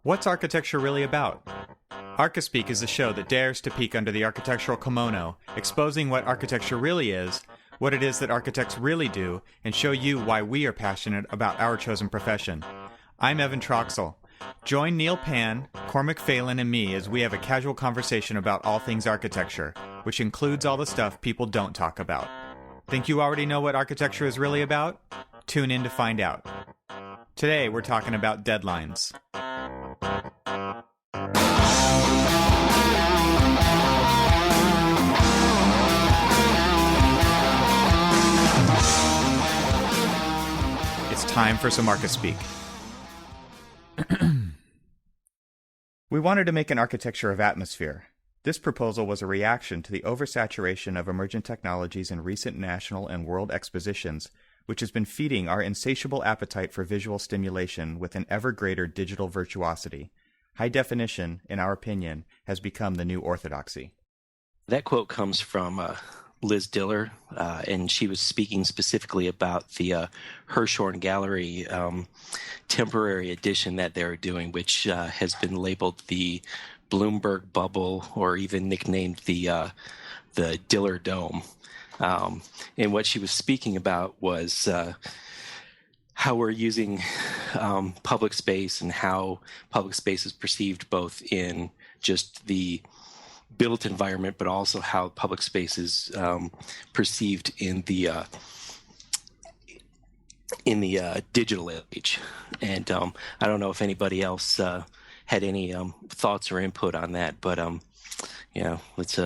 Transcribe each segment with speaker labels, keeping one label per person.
Speaker 1: What's architecture really about? Archispeak is a show that dares to peek under the architectural kimono, exposing what architecture really is, what it is that architects really do, and show you why we are passionate about our chosen profession. I'm Evan Troxel. Join Neil Pan, Cormac Phelan, and me as we have a casual conversation about all things architecture, which includes all the stuff people don't talk about. Think you already know what architecture is really about? Tune in to find out. Today we're talking about deadlines. It's time for some Archispeak. We wanted to make an architecture of atmosphere. This proposal was a reaction to the oversaturation of emergent technologies in recent national and world expositions, which has been feeding our insatiable appetite for visual stimulation with an ever greater digital virtuosity. High definition, in our opinion, has become the new orthodoxy.
Speaker 2: That quote comes from Liz Diller, and she was speaking specifically about the Hirshhorn Gallery temporary edition that they're doing, which has been labeled the Bloomberg Bubble, or even nicknamed the Diller Dome. And what she was speaking about was how we're using public space and how public space is perceived both in just the built environment, but also how public space is perceived in the digital age. And I don't know if anybody else had any thoughts or input on that, but let's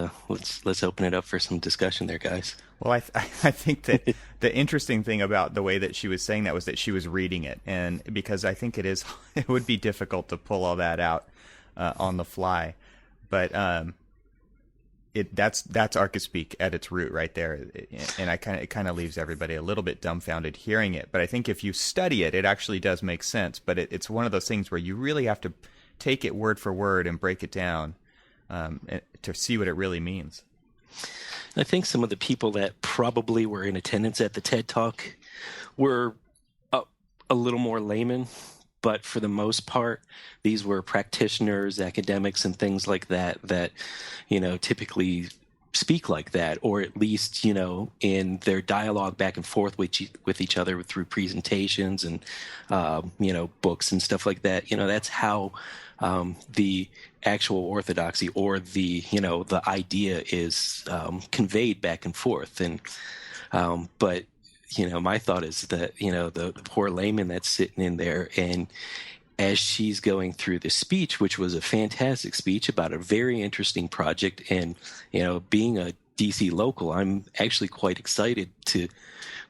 Speaker 2: open it up for some discussion there, guys.
Speaker 1: Well, I think that the interesting thing about the way that she was saying that was that she was reading it, and because I think it would be difficult to pull all that out on the fly, but that's Archispeak at its root right there, and it kind of leaves everybody a little bit dumbfounded hearing it. But I think if you study it, it actually does make sense. But it's one of those things where you really have to take it word for word and break it down to see what it really means.
Speaker 2: I think some of the people that probably were in attendance at the TED Talk were a little more layman, but for the most part, these were practitioners, academics, and things like that typically speak like that, or at least, in their dialogue back and forth with each other through presentations and, books and stuff like that. That's how the actual orthodoxy or the idea is conveyed back and forth. And but my thought is that the poor layman that's sitting in there, and as she's going through the speech, which was a fantastic speech about a very interesting project, and being a DC local, I'm actually quite excited to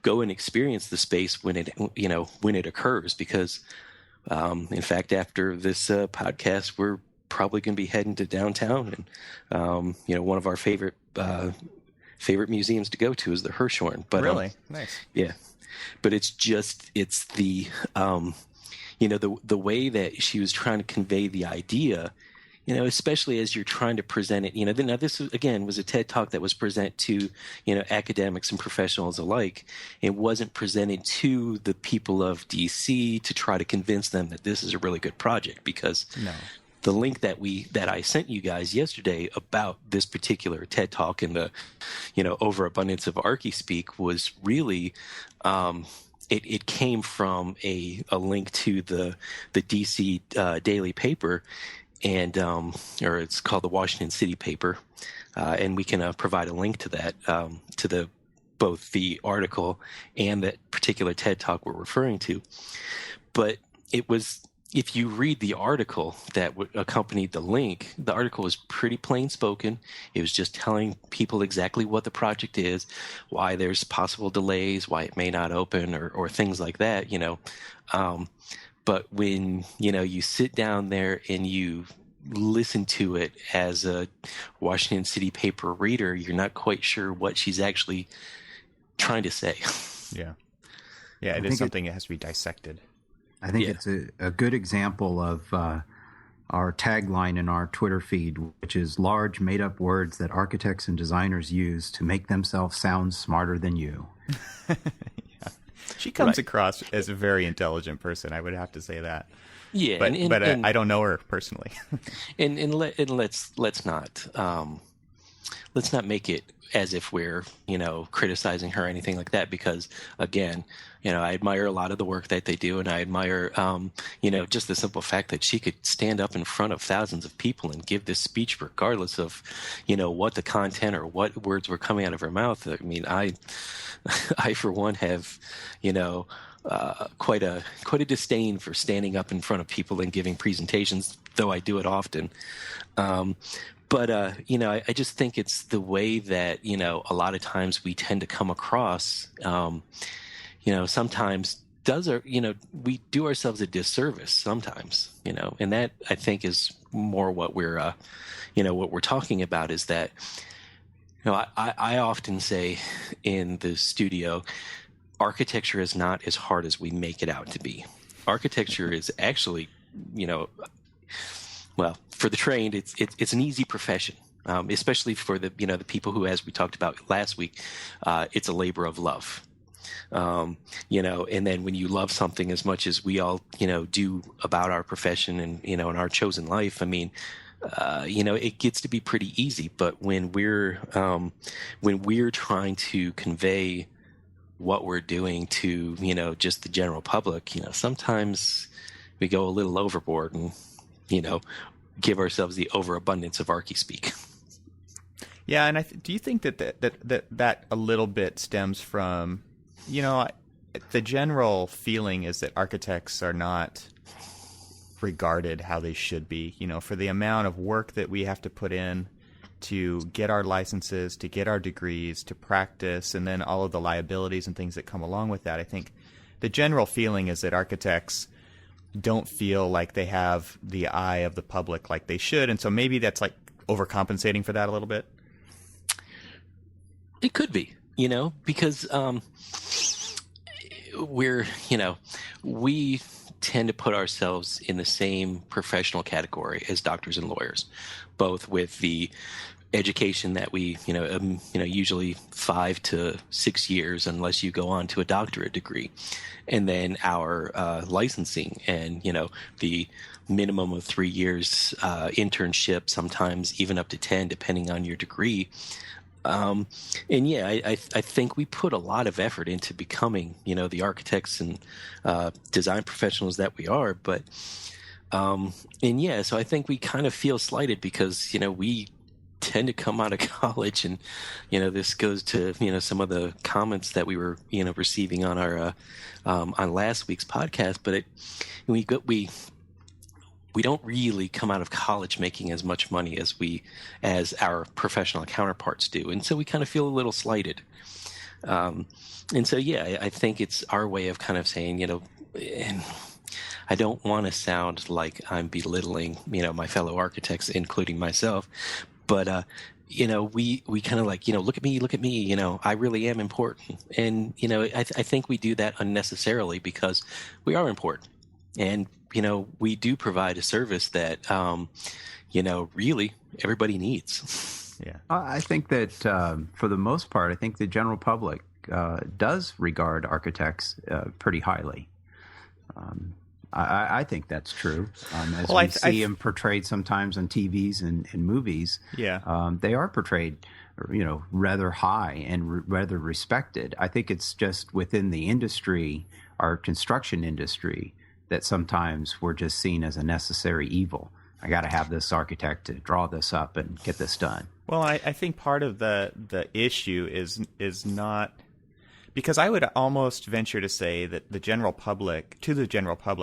Speaker 2: go and experience the space when it occurs, because in fact, after this podcast, we're probably going to be heading to downtown, and one of our favorite museums to go to is the Hirshhorn. But
Speaker 1: really nice,
Speaker 2: yeah. But it's the the way that she was trying to convey the idea, especially as you're trying to present it. Now this again was a TED Talk that was presented to academics and professionals alike. It wasn't presented to the people of DC to try to convince them that this is a really good project, because
Speaker 1: no. The
Speaker 2: link that I sent you guys yesterday about this particular TED Talk and the overabundance of Archispeak was really it came from a link to the DC daily paper, and or it's called the Washington City paper, and we can provide a link to that to both the article and that particular TED Talk we're referring to. But it was, if you read the article that accompanied the link, the article was pretty plain spoken. It was just telling people exactly what the project is, why there's possible delays, why it may not open, or things like that, But when, you sit down there and you listen to it as a Washington City paper reader, you're not quite sure what she's actually trying to say.
Speaker 1: Yeah. Yeah, it is something that has to be dissected.
Speaker 3: I think it's a good example of our tagline in our Twitter feed, which is large made-up words that architects and designers use to make themselves sound smarter than you.
Speaker 1: Yeah. She comes
Speaker 2: Right.
Speaker 1: across as a very intelligent person. I would have to say that.
Speaker 2: Yeah,
Speaker 1: But
Speaker 2: and
Speaker 1: I don't know her personally.
Speaker 2: Let's not make it as if we're, criticizing her or anything like that, because again, I admire a lot of the work that they do, and I admire, just the simple fact that she could stand up in front of thousands of people and give this speech regardless of, what the content or what words were coming out of her mouth. I mean, I for one have, quite a disdain for standing up in front of people and giving presentations, though I do it often. But I just think it's the way that, a lot of times we tend to come across, sometimes we do ourselves a disservice sometimes, and that I think is more what we're talking about, is that, I often say in the studio, architecture is not as hard as we make it out to be. Architecture is actually, well, for the trained, it's an easy profession, especially for the the people who, as we talked about last week, it's a labor of love. And then when you love something as much as we all do about our profession and in our chosen life, I mean, it gets to be pretty easy. But when we're trying to convey what we're doing to just the general public, sometimes we go a little overboard and give ourselves the overabundance of archy speak.
Speaker 1: Yeah, and do you think that a little bit stems from, the general feeling is that architects are not regarded how they should be, for the amount of work that we have to put in to get our licenses, to get our degrees, to practice, and then all of the liabilities and things that come along with that. I think the general feeling is that architects don't feel like they have the eye of the public like they should, and so maybe that's like overcompensating for that a little bit.
Speaker 2: It could be, because we tend to put ourselves in the same professional category as doctors and lawyers, both with the education that we, usually 5 to 6 years, unless you go on to a doctorate degree, and then our licensing and, the minimum of 3 years internship, sometimes even up to 10, depending on your degree. And yeah, I think we put a lot of effort into becoming, the architects and design professionals that we are. But, and yeah, so I think we kind of feel slighted because, we tend to come out of college, and, this goes to, some of the comments that we were, receiving on our, on last week's podcast. But we don't really come out of college making as much money as our professional counterparts do. And so we kind of feel a little slighted. And so, yeah, I think it's our way of kind of saying, and I don't want to sound like I'm belittling, my fellow architects, including myself, but, we kind of like, look at me, I really am important. And, I think we do that unnecessarily because we are important. And, we do provide a service that, really everybody needs.
Speaker 3: Yeah. I think that for the most part, I think the general public does regard architects pretty highly. I think that's true. As we see them portrayed sometimes on TVs and movies,
Speaker 1: yeah,
Speaker 3: they are portrayed, rather high and rather respected. I think it's just within the industry, our construction industry, that sometimes we're just seen as a necessary evil. I got to have this architect to draw this up and get this done.
Speaker 1: Well, I think part of the issue is not, because I would almost venture to say that the general public,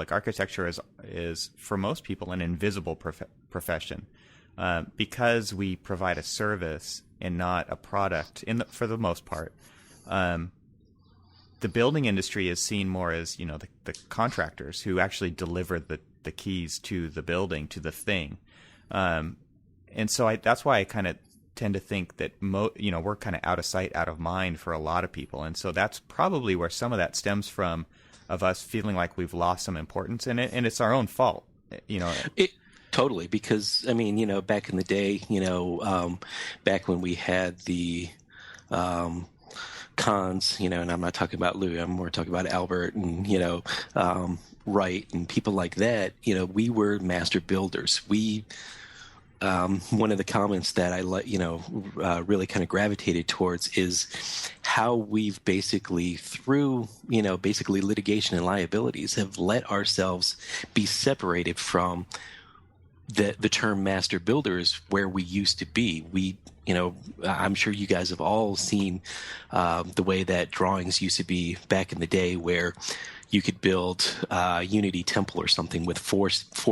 Speaker 1: architecture is for most people an invisible profession, because we provide a service and not a product. For the most part, the building industry is seen more as the contractors who actually deliver the keys to the building, to the thing, and so that's why I kind of tend to think that we're kind of out of sight, out of mind for a lot of people, and so that's probably where some of that stems from, of us feeling like we've lost some importance in it, and it's our own fault.
Speaker 2: Totally, because I mean, back in the day, back when we had the Cons, and I'm not talking about Louis, I'm more talking about Albert and, Wright and people like that, we were master builders. One of the comments that I really kind of gravitated towards is how we've basically through basically litigation and liabilities have let ourselves be separated from the term master builders where we used to be. I'm sure you guys have all seen the way that drawings used to be back in the day, where you could build Unity Temple or something with four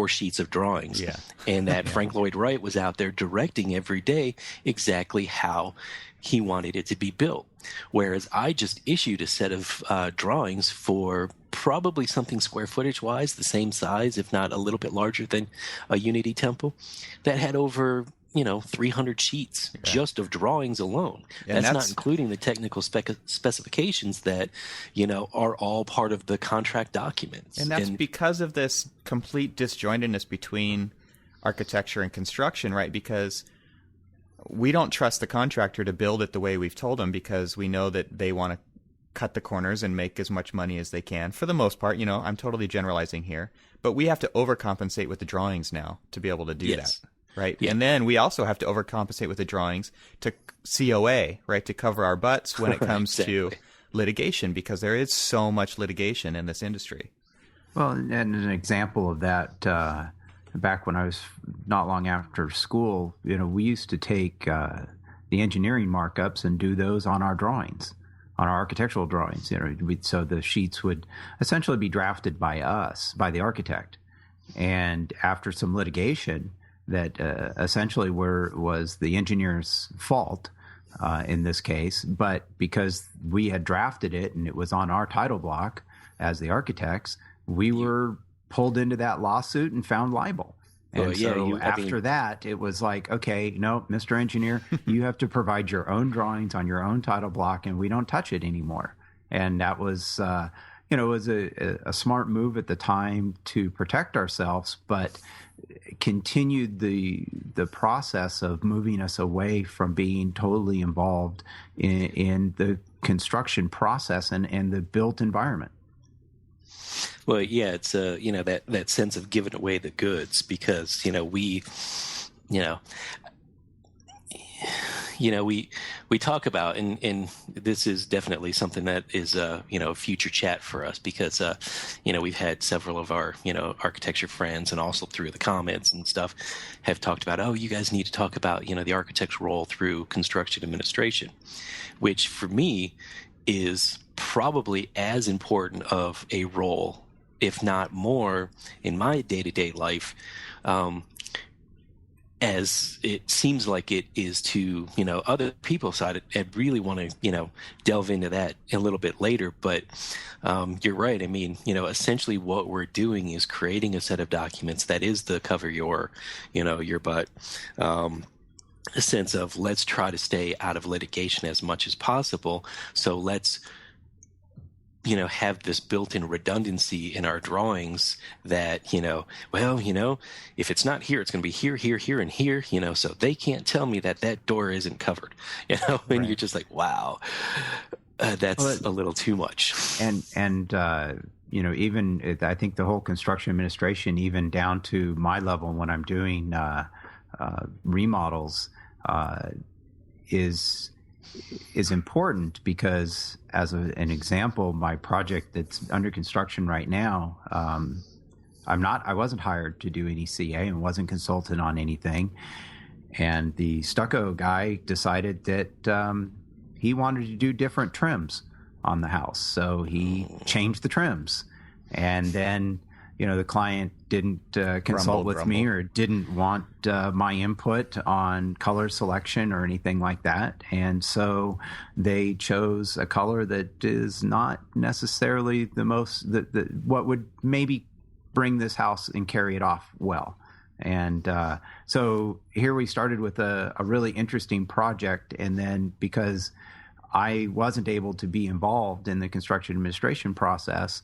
Speaker 2: sheets of drawings.
Speaker 1: Yeah.
Speaker 2: And that Frank Lloyd Wright was out there directing every day exactly how he wanted it to be built. Whereas I just issued a set of drawings for probably something square footage wise, the same size, if not a little bit larger than a Unity Temple, that had over 300 sheets just of drawings alone.
Speaker 1: And
Speaker 2: that's not including the technical specifications that, are all part of the contract documents.
Speaker 1: And that's because of this complete disjointedness between architecture and construction, right? Because we don't trust the contractor to build it the way we've told them, because we know that they want to cut the corners and make as much money as they can. For the most part, I'm totally generalizing here, but we have to overcompensate with the drawings now to be able to do that. Right. Yeah. And then we also have to overcompensate with the drawings to COA, right, to cover our butts when it comes to litigation, because there is so much litigation in this industry.
Speaker 3: Well, and an example of that, back when I was not long after school, we used to take the engineering markups and do those on our drawings, on our architectural drawings. So the sheets would essentially be drafted by us, by the architect. And after some litigation, that essentially was the engineer's fault in this case, but because we had drafted it and it was on our title block as the architects, we were pulled into that lawsuit and found liable. And after that, it was like, okay, no, Mr. Engineer, you have to provide your own drawings on your own title block, and we don't touch it anymore. And that was, it was a smart move at the time to protect ourselves, but continued the process of moving us away from being totally involved in the construction process and the built environment.
Speaker 2: Well, yeah, it's that sense of giving away the goods, because we talk about, and this is definitely something that is future chat for us, because we've had several of our architecture friends, and also through the comments and stuff, have talked about, oh, you guys need to talk about the architect's role through construction administration, which for me is probably as important of a role, if not more, in my day-to-day life, as it seems like it is to other people. So I really want to delve into that a little bit later. But you're right. I mean, essentially what we're doing is creating a set of documents that is the cover your butt. A sense of, let's try to stay out of litigation as much as possible. So let's have this built-in redundancy in our drawings that, if it's not here, it's going to be here, here, here, and here, so they can't tell me that door isn't covered, and
Speaker 3: Right.
Speaker 2: You're just like, wow, that's a little too much.
Speaker 3: And even I think the whole construction administration, even down to my level when I'm doing remodels, is important, because as an example, my project that's under construction right now, I wasn't hired to do any CA and wasn't consulted on anything. And the stucco guy decided that he wanted to do different trims on the house. So he changed the trims. And then, the client didn't consult with me, or didn't want my input on color selection or anything like that. And so they chose a color that is not necessarily the most, what would maybe bring this house and carry it off well. And so here we started with a really interesting project. And then because I wasn't able to be involved in the construction administration process,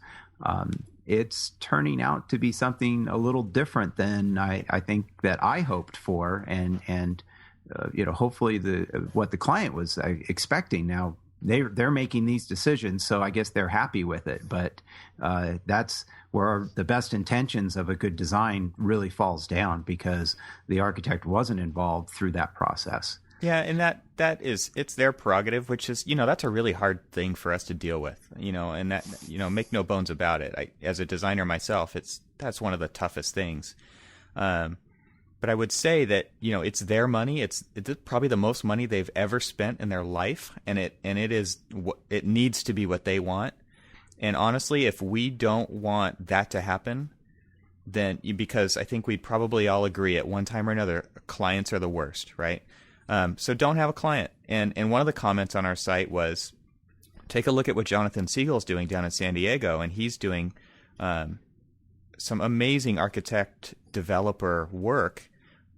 Speaker 3: it's turning out to be something a little different than I think that I hoped for, and hopefully what the client was expecting. Now, they're making these decisions, so I guess they're happy with it. But that's where the best intentions of a good design really falls down, because the architect wasn't involved through that process.
Speaker 1: Yeah, and it's their prerogative, which is, that's a really hard thing for us to deal with, and that, make no bones about it. As a designer myself, that's one of the toughest things. But I would say that, it's their money. It's probably the most money they've ever spent in their life, and it needs to be what they want. And honestly, if we don't want that to happen, then, because I think we'd probably all agree at one time or another, clients are the worst, right? So don't have a client. And one of the comments on our site was, take a look at what Jonathan Siegel's doing down in San Diego, and he's doing some amazing architect developer work,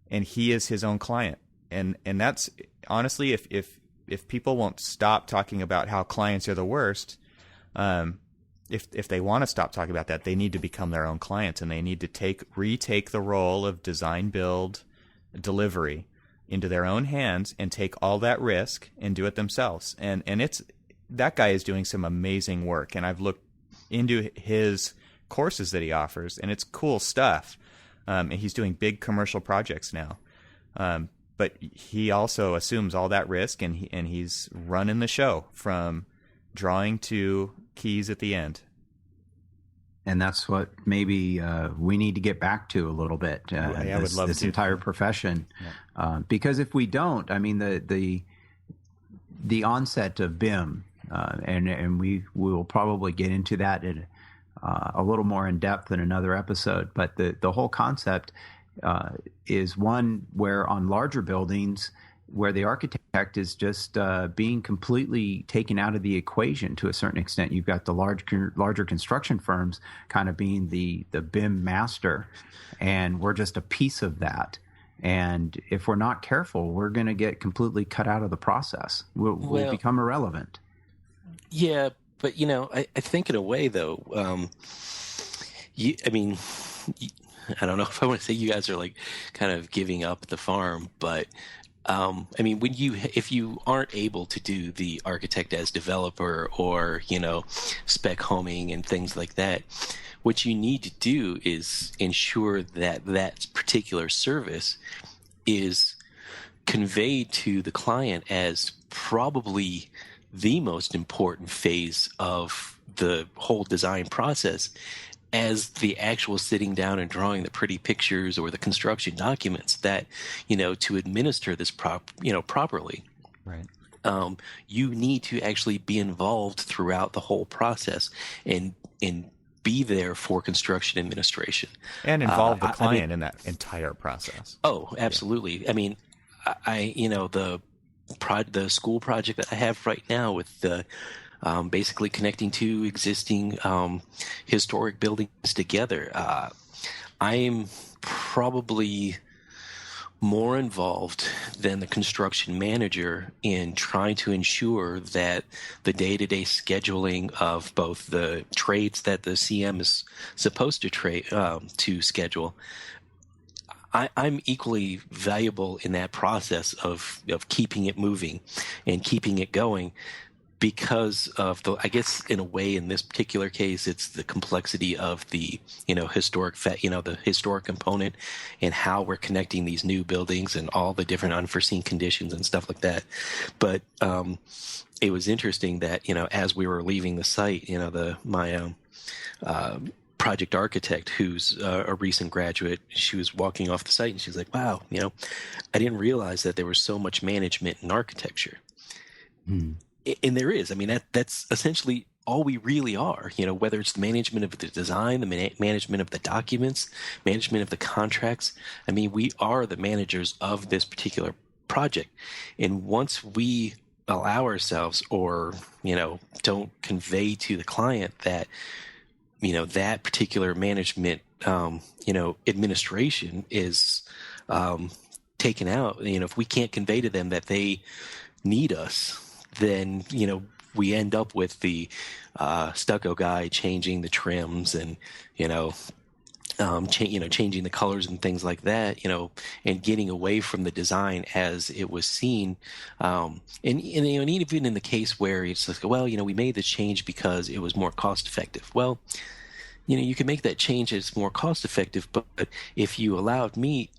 Speaker 1: and he is his own client. And that's honestly, if people won't stop talking about how clients are the worst, if they want to stop talking about that, they need to become their own clients, and they need to retake the role of design, build, delivery into their own hands and take all that risk and do it themselves. And that guy is doing some amazing work, and I've looked into his courses that he offers, and it's cool stuff. And he's doing big commercial projects now. But he also assumes all that risk, and he's running the show from drawing to keys at the end. And
Speaker 3: that's what maybe we need to get back to a little bit.
Speaker 1: I would love
Speaker 3: this
Speaker 1: to.
Speaker 3: Entire profession, yeah. Because if we don't, I mean, the onset of BIM, and we will probably get into that a little more in depth in another episode. But the whole concept is one where on larger buildings, where the architect is just being completely taken out of the equation to a certain extent. You've got the larger construction firms kind of being the BIM master, and we're just a piece of that. And if we're not careful, we're going to get completely cut out of the process. We'll become irrelevant.
Speaker 2: Yeah, but I think in a way though, I don't know if I want to say you guys are like kind of giving up the farm, but if you aren't able to do the architect as developer or, spec homing and things like that, what you need to do is ensure that that particular service is conveyed to the client as probably the most important phase of the whole design process, as the actual sitting down and drawing the pretty pictures or the construction documents that, to administer this properly.
Speaker 1: Right.
Speaker 2: You need to actually be involved throughout the whole process and be there for construction administration.
Speaker 1: And involve the client in that entire process.
Speaker 2: Oh, absolutely. Yeah. The school project that I have right now with the basically connecting two existing historic buildings together. I'm probably more involved than the construction manager in trying to ensure that the day-to-day scheduling of both the trades that the CM is supposed to schedule. I'm equally valuable in that process of keeping it moving and keeping it going, because of I guess in a way in this particular case, it's the complexity of the, the historic component and how we're connecting these new buildings and all the different unforeseen conditions and stuff like that. But it was interesting that, as we were leaving the site, my project architect, who's a recent graduate, she was walking off the site and she's like, wow, I didn't realize that there was so much management in architecture. And there is. That's essentially all we really are, whether it's the management of the design, the management of the documents, management of the contracts. We are the managers of this particular project. And once we allow ourselves or, don't convey to the client that, that particular management, administration is taken out, if we can't convey to them that they need us, then, we end up with the stucco guy changing the trims and, changing the colors and things like that, and getting away from the design as it was seen. And even in the case where it's like, well, we made the change because it was more cost effective. Well, you can make that change as more cost effective, but if you allowed me,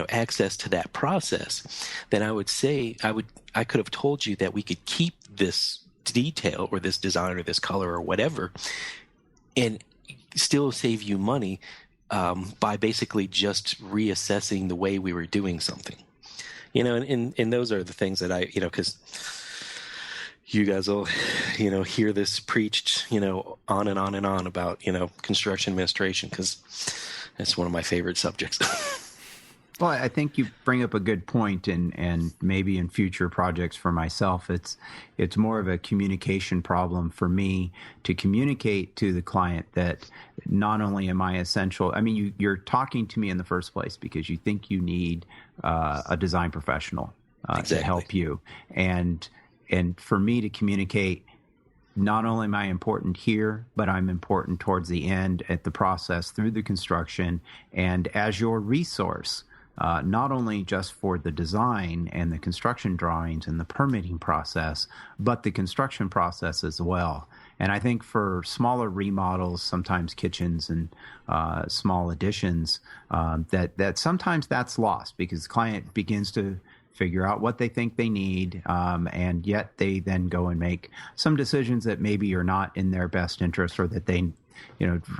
Speaker 2: access to that process, then I would say I could have told you that we could keep this detail or this design or this color or whatever, and still save you money by basically just reassessing the way we were doing something. And those are the things that I, because you guys will, hear this preached, on and on and on about, construction administration, because that's one of my favorite subjects.
Speaker 3: Well, I think you bring up a good point, and maybe in future projects for myself, it's more of a communication problem for me to communicate to the client that not only am I essential. I mean, you're talking to me in the first place because you think you need a design professional
Speaker 2: exactly.
Speaker 3: to help you, and for me to communicate. Not only am I important here, but I'm important towards the end at the process through the construction and as your resource. Not only just for the design and the construction drawings and the permitting process, but the construction process as well. And I think for smaller remodels, sometimes kitchens and small additions, that sometimes that's lost because the client begins to figure out what they think they need, and yet they then go and make some decisions that maybe are not in their best interest, or that they,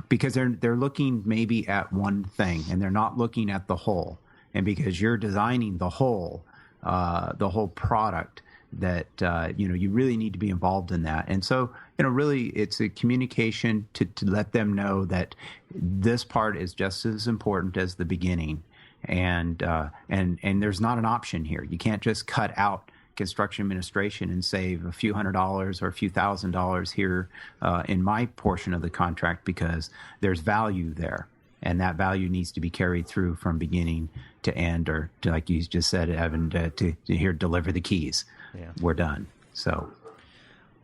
Speaker 3: because they're looking maybe at one thing and they're not looking at the whole. And because you're designing the whole product, that you really need to be involved in that. And so really it's a communication to let them know that this part is just as important as the beginning, and there's not an option here. You can't just cut out construction administration and save a few $100s or a few $1,000s here in my portion of the contract, because there's value there. And that value needs to be carried through from beginning to end, or to, like you just said, Evan, to here deliver the keys. Yeah. We're done. So,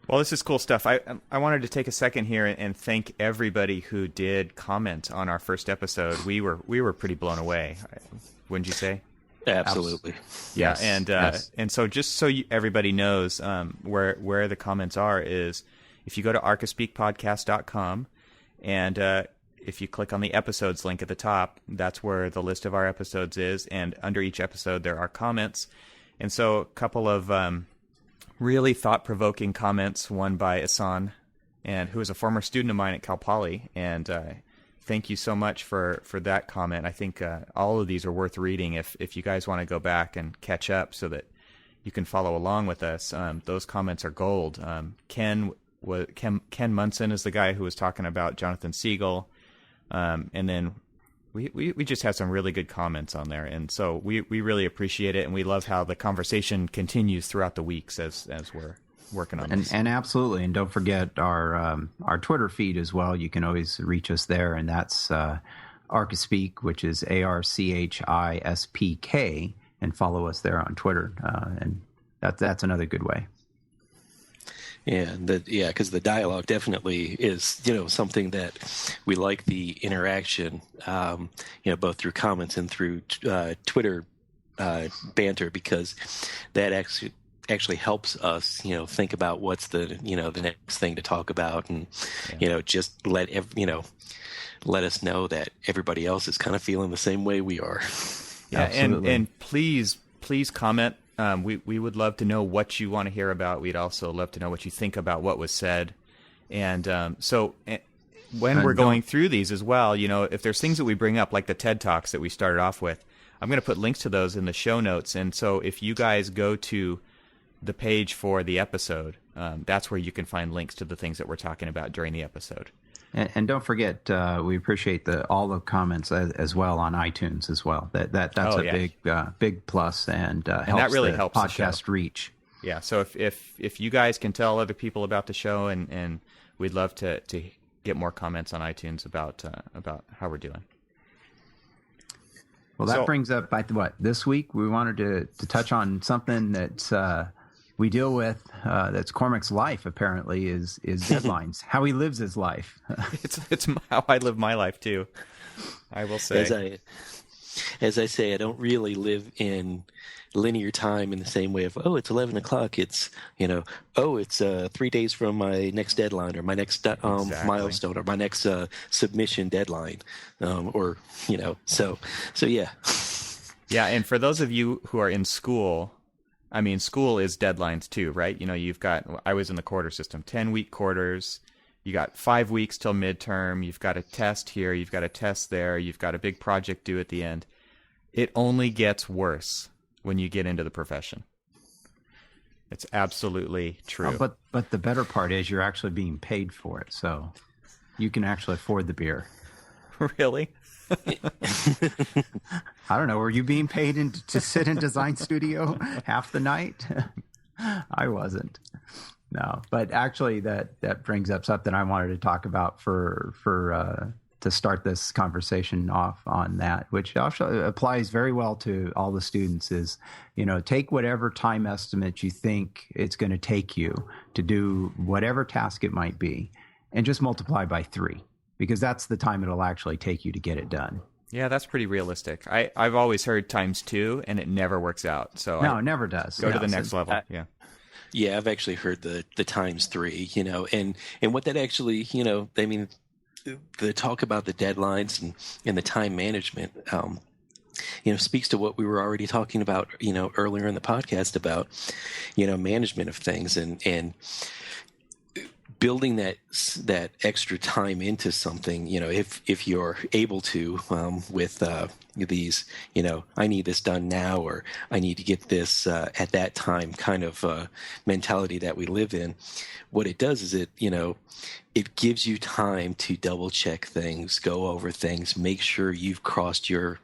Speaker 1: well, this is cool stuff. I wanted to take a second here and thank everybody who did comment on our first episode. We were pretty blown away, wouldn't you say?
Speaker 2: Absolutely.
Speaker 1: Yeah,
Speaker 3: yes.
Speaker 1: And so just so everybody knows where the comments are is if you go to archispeakpodcast.com and if you click on the episodes link at the top, that's where the list of our episodes is. And under each episode, there are comments. And so a couple of really thought-provoking comments, one by Asan, who is a former student of mine at Cal Poly. And thank you so much for that comment. I think all of these are worth reading if you guys want to go back and catch up so that you can follow along with us. Those comments are gold. Ken Munson is the guy who was talking about Jonathan Siegel. And then we just had some really good comments on there, and so we really appreciate it, and we love how the conversation continues throughout the weeks as we're working on this.
Speaker 3: And absolutely, and don't forget our Twitter feed as well. You can always reach us there, and that's Archispeak, which is ARCHISPK, and follow us there on Twitter, and that's another good way.
Speaker 2: Yeah, because the dialogue definitely is, something that we like, the interaction, both through comments and through Twitter banter, because that actually helps us, think about what's the next thing to talk about, and just let us know that everybody else is kind of feeling the same way we are.
Speaker 1: Yeah, and please comment. We would love to know what you want to hear about. We'd also love to know what you think about what was said. And when we're going through these as well, if there's things that we bring up, like the TED Talks that we started off with, I'm going to put links to those in the show notes. And so if you guys go to the page for the episode, that's where you can find links to the things that we're talking about during the episode.
Speaker 3: And don't forget, we appreciate all the comments as well on iTunes as well. That's big plus, and that really helps the podcast reach.
Speaker 1: Yeah. So if you guys can tell other people about the show, and we'd love to get more comments on iTunes about how we're doing.
Speaker 3: Well, that brings up this week we wanted to touch on something that we deal with, that's Cormac's life, apparently, is deadlines. How he lives his life.
Speaker 1: It's how I live my life too. I will say.
Speaker 2: As I say, I don't really live in linear time in the same way of, oh, it's 11 o'clock. It's, oh, it's 3 days from my next deadline or my next milestone or my next submission deadline. So yeah.
Speaker 1: Yeah. And for those of you who are in school, I mean, school is deadlines too, right? I was in the quarter system, 10-week quarters. You got 5 weeks till midterm. You've got a test here. You've got a test there. You've got a big project due at the end. It only gets worse when you get into the profession. It's absolutely true.
Speaker 3: But the better part is you're actually being paid for it, so you can actually afford the beer.
Speaker 1: Really?
Speaker 3: I don't know. Were you being paid to sit in design studio half the night? I wasn't. No, but actually that brings up something I wanted to talk about for to start this conversation off on that, which also applies very well to all the students is, take whatever time estimate you think it's going to take you to do whatever task it might be and just multiply by 3, because that's the time it'll actually take you to get it done.
Speaker 1: Yeah, that's pretty realistic. I've always heard 𝑥2 and it never works out. So
Speaker 3: no, it never does.
Speaker 1: Go to the next level. Yeah.
Speaker 2: Yeah, I've actually heard the ×3, and what that actually, I mean, the talk about the deadlines and the time management, speaks to what we were already talking about, earlier in the podcast about, management of things and building that extra time into something, if you're able to, with these, I need this done now, or I need to get this at that time kind of mentality that we live in. What it does is it gives you time to double check things, go over things, make sure you've crossed your,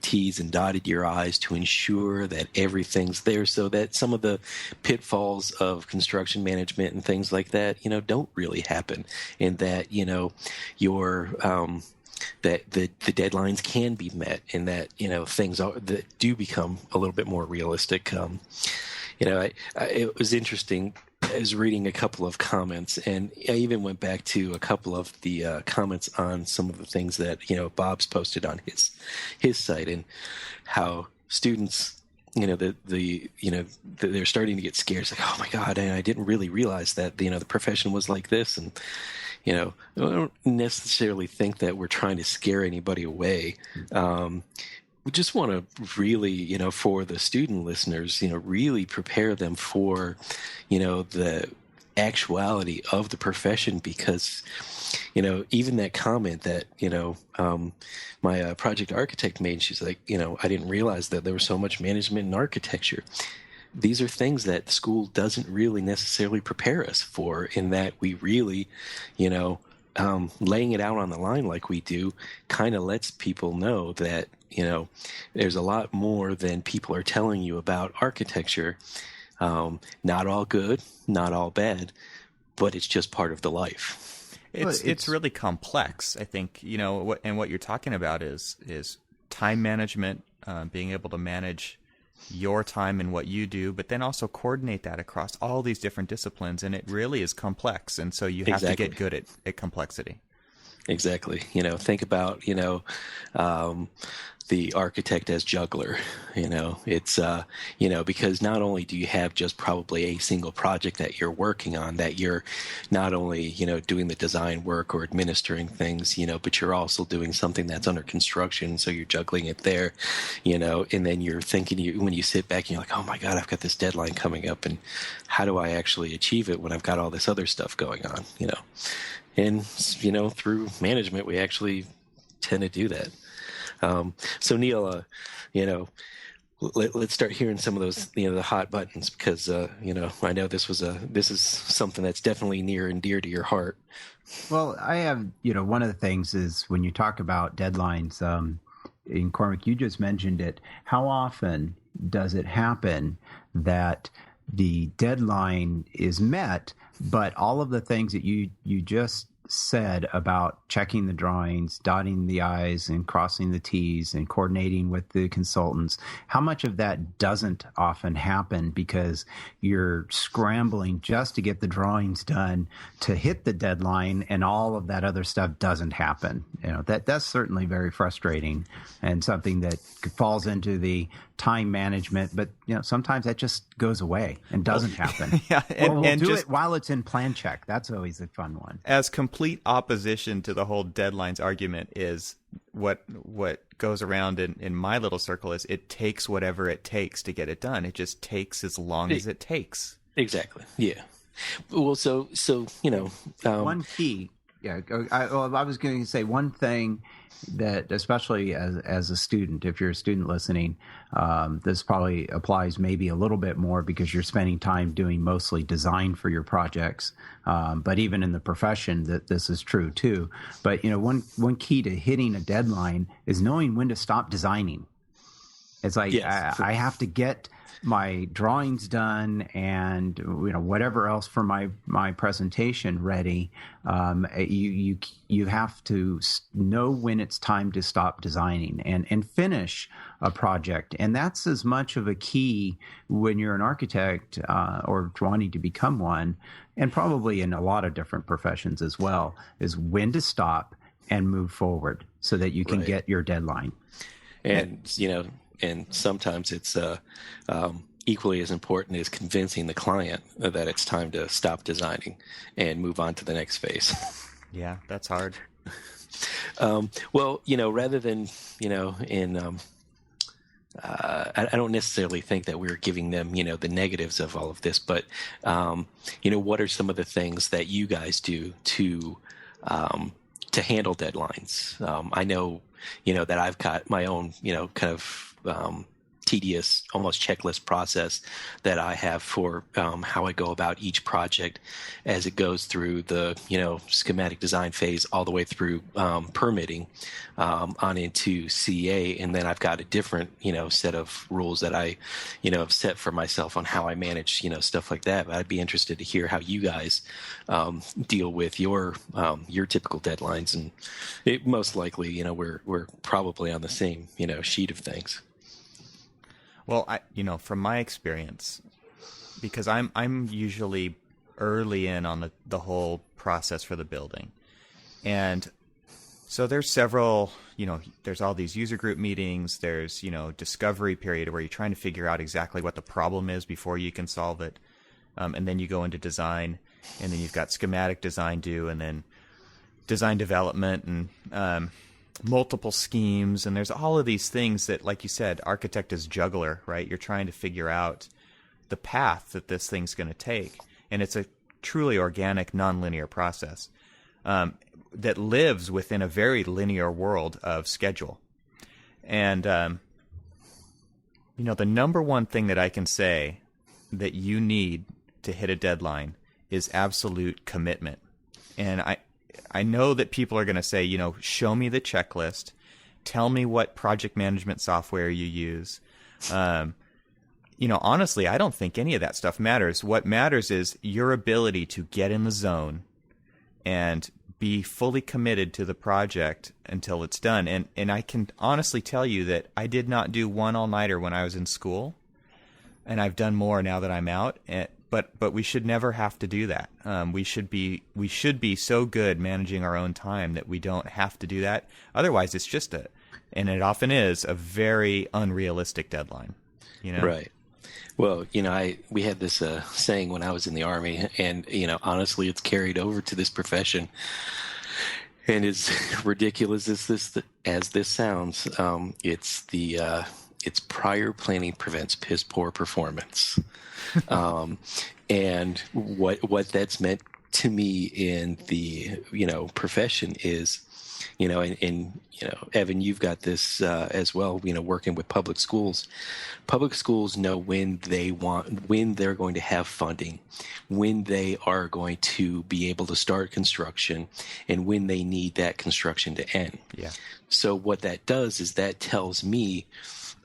Speaker 2: T's and dotted your I's to ensure that everything's there, so that some of the pitfalls of construction management and things like that, don't really happen, and that, your that the deadlines can be met, and that, things that do become a little bit more realistic. It was interesting. I was reading a couple of comments, and I even went back to a couple of the comments on some of the things that Bob's posted on his site, and how students, they're starting to get scared. It's like, oh my God, I didn't really realize that the profession was like this, and I don't necessarily think that we're trying to scare anybody away. We just want to really, for the student listeners, really prepare them for, the actuality of the profession, because, even that comment that, my project architect made, she's like, I didn't realize that there was so much management in architecture. These are things that school doesn't really necessarily prepare us for, in that we really, laying it out on the line like we do kind of lets people know that, there's a lot more than people are telling you about architecture. Not all good, not all bad, but it's just part of the life.
Speaker 1: It's really complex, I think, what you're talking about is time management, being able to manage your time and what you do, but then also coordinate that across all these different disciplines, and it really is complex, and so you have to get good at complexity.
Speaker 2: Exactly. Think about, the architect as juggler. It's because not only do you have just probably a single project that you're working on, that you're not only doing the design work or administering things, but you're also doing something that's under construction, so you're juggling it there, and then you're thinking, when you sit back and you're like, oh my God, I've got this deadline coming up, and how do I actually achieve it when I've got all this other stuff going on, and through management we actually tend to do that. So Neil, let's start hearing some of those, the hot buttons, because I know this is something that's definitely near and dear to your heart.
Speaker 3: Well, I have, one of the things is when you talk about deadlines, in Cormac, you just mentioned it. How often does it happen that the deadline is met, but all of the things that you just said about checking the drawings, dotting the I's and crossing the T's and coordinating with the consultants, how much of that doesn't often happen because you're scrambling just to get the drawings done to hit the deadline, and all of that other stuff doesn't happen. That's certainly very frustrating and something that falls into the time management, but sometimes that just goes away and doesn't happen.
Speaker 1: Yeah,
Speaker 3: and do it while it's in plan check. That's always a fun one.
Speaker 1: As complete opposition to the whole deadlines argument is what goes around in my little circle is it takes whatever it takes to get it done. It just takes as long as it takes.
Speaker 2: Exactly. Yeah. Well, so
Speaker 3: one key. Yeah, I was going to say one thing that, especially as a student, if you're a student listening, this probably applies maybe a little bit more because you're spending time doing mostly design for your projects. But even in the profession, that this is true too. But one key to hitting a deadline is knowing when to stop designing. It's like yes. I have to get my drawings done and whatever else for my presentation ready. You have to know when it's time to stop designing and finish a project, and that's as much of a key when you're an architect or wanting to become one, and probably in a lot of different professions as well, is when to stop and move forward so that you can get your deadline.
Speaker 2: And and sometimes it's equally as important as convincing the client that it's time to stop designing and move on to the next phase.
Speaker 1: Yeah, that's hard.
Speaker 2: Well, rather than, I don't necessarily think that we're giving them, the negatives of all of this, but, what are some of the things that you guys do to handle deadlines? I know, that I've got my own, kind of, tedious, almost checklist process that I have for how I go about each project as it goes through the schematic design phase all the way through permitting on into CA, and then I've got a different set of rules that I have set for myself on how I manage stuff like that. But I'd be interested to hear how you guys deal with your typical deadlines, and it most likely we're probably on the same sheet of things.
Speaker 1: Well, from my experience, because I'm usually early in on the whole process for the building, and so there's several, there's all these user group meetings, there's, discovery period where you're trying to figure out exactly what the problem is before you can solve it, and then you go into design, and then you've got schematic design due, and then design development, and multiple schemes, and there's all of these things that, like you said, architect is juggler, right? You're trying to figure out the path that this thing's going to take, and it's a truly organic, nonlinear process that lives within a very linear world of schedule. And the number one thing that I can say that you need to hit a deadline is absolute commitment. And I know that people are going to say, show me the checklist, tell me what project management software you use. Honestly, I don't think any of that stuff matters. What matters is your ability to get in the zone and be fully committed to the project until it's done. And I can honestly tell you that I did not do one all-nighter when I was in school, and I've done more now that I'm out. But we should never have to do that. We should be so good managing our own time that we don't have to do that. Otherwise, it's just and it often is, a very unrealistic deadline.
Speaker 2: Right. Well, we had this saying when I was in the Army, and honestly, it's carried over to this profession. And as ridiculous as this sounds, it's prior planning prevents piss poor performance. And what that's meant to me in the profession is, and Evan, you've got this as well. Working with public schools know when they're going to have funding, when they are going to be able to start construction, and when they need that construction to end.
Speaker 1: Yeah.
Speaker 2: So what that does is that tells me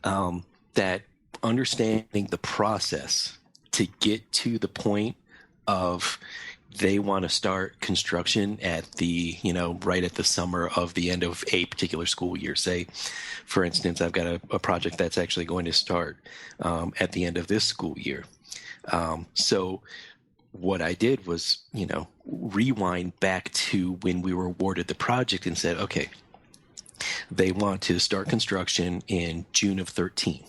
Speaker 2: that understanding the process to get to the point of they want to start construction at the, right at the summer of the end of a particular school year. Say, for instance, I've got a project that's actually going to start at the end of this school year. So what I did was, rewind back to when we were awarded the project and said, okay, they want to start construction in June of 13.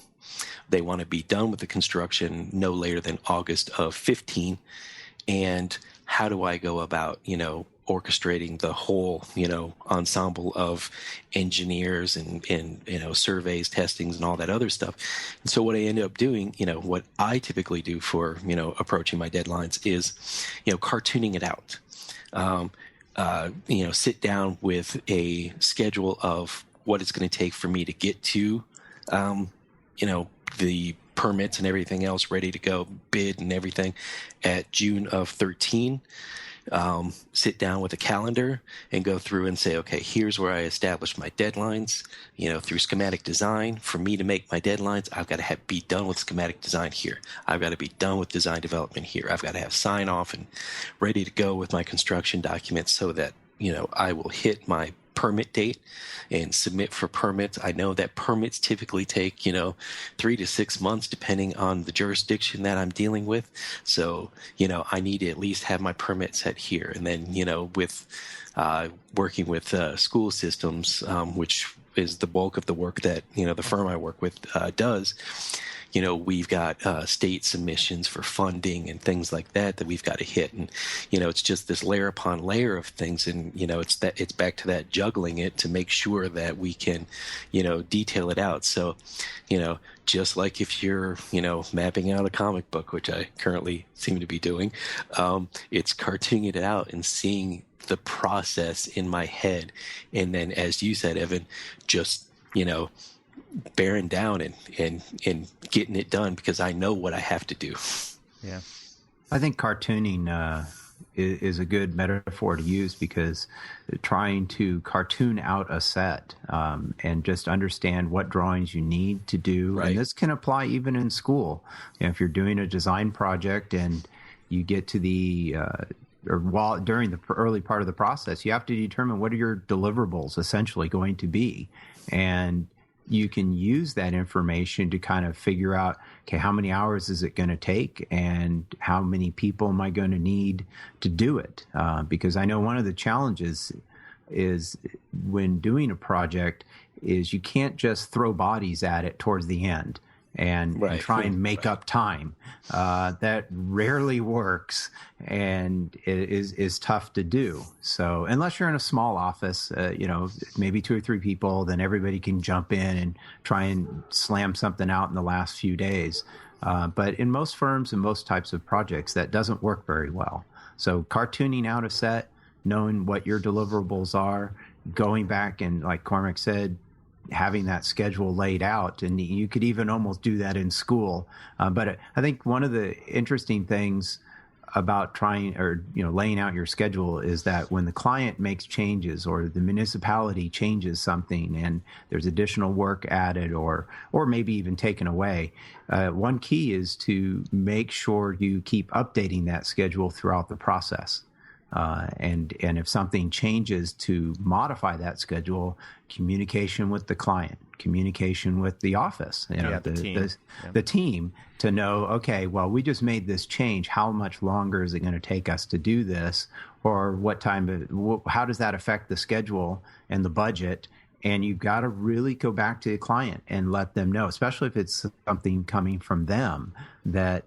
Speaker 2: They want to be done with the construction no later than August of 15. And how do I go about, orchestrating the whole, ensemble of engineers and surveys, testings, and all that other stuff. And so what I ended up doing, what I typically do for, approaching my deadlines is, cartooning it out. Sit down with a schedule of what it's going to take for me to get to, the permits and everything else ready to go, bid and everything at June of 13. Sit down with a calendar and go through and say, okay, here's where I establish my deadlines, through schematic design. For me to make my deadlines, I've got to be done with schematic design here. I've got to be done with design development here. I've got to have sign off and ready to go with my construction documents so that, I will hit my permit date and submit for permits. I know that permits typically take, 3 to 6 months depending on the jurisdiction that I'm dealing with. So, I need to at least have my permit set here. And then, with working with school systems, which is the bulk of the work that, the firm I work with does, we've got state submissions for funding and things like that we've got to hit. And, it's just this layer upon layer of things. And, it's back to that juggling it to make sure that we can, detail it out. So, just like if you're, mapping out a comic book, which I currently seem to be doing, it's cartooning it out and seeing the process in my head. And then, as you said, Evan, just, bearing down and getting it done because I know what I have to do.
Speaker 1: Yeah.
Speaker 3: I think cartooning is a good metaphor to use because trying to cartoon out a set and just understand what drawings you need to do.
Speaker 2: Right.
Speaker 3: And this can apply even in school. If you're doing a design project and you get to during the early part of the process, you have to determine what are your deliverables essentially going to be. And you can use that information to kind of figure out, okay, how many hours is it going to take and how many people am I going to need to do it? Because I know one of the challenges is when doing a project is you can't just throw bodies at it towards the end and try and make up time. That rarely works and it is tough to do. So unless you're in a small office, maybe 2 or 3 people, then everybody can jump in and try and slam something out in the last few days. But in most firms and most types of projects, that doesn't work very well. So cartooning out a set, knowing what your deliverables are, going back and, like Cormac said, having that schedule laid out, and you could even almost do that in school. But I think one of the interesting things about laying out your schedule is that when the client makes changes or the municipality changes something and there's additional work added or maybe even taken away, one key is to make sure you keep updating that schedule throughout the process. And if something changes, to modify that schedule, communication with the client, communication with the office, the team to know, okay, well, we just made this change. How much longer is it going to take us to do this? Or what time, how does that affect the schedule and the budget? And you've got to really go back to the client and let them know, especially if it's something coming from them, that,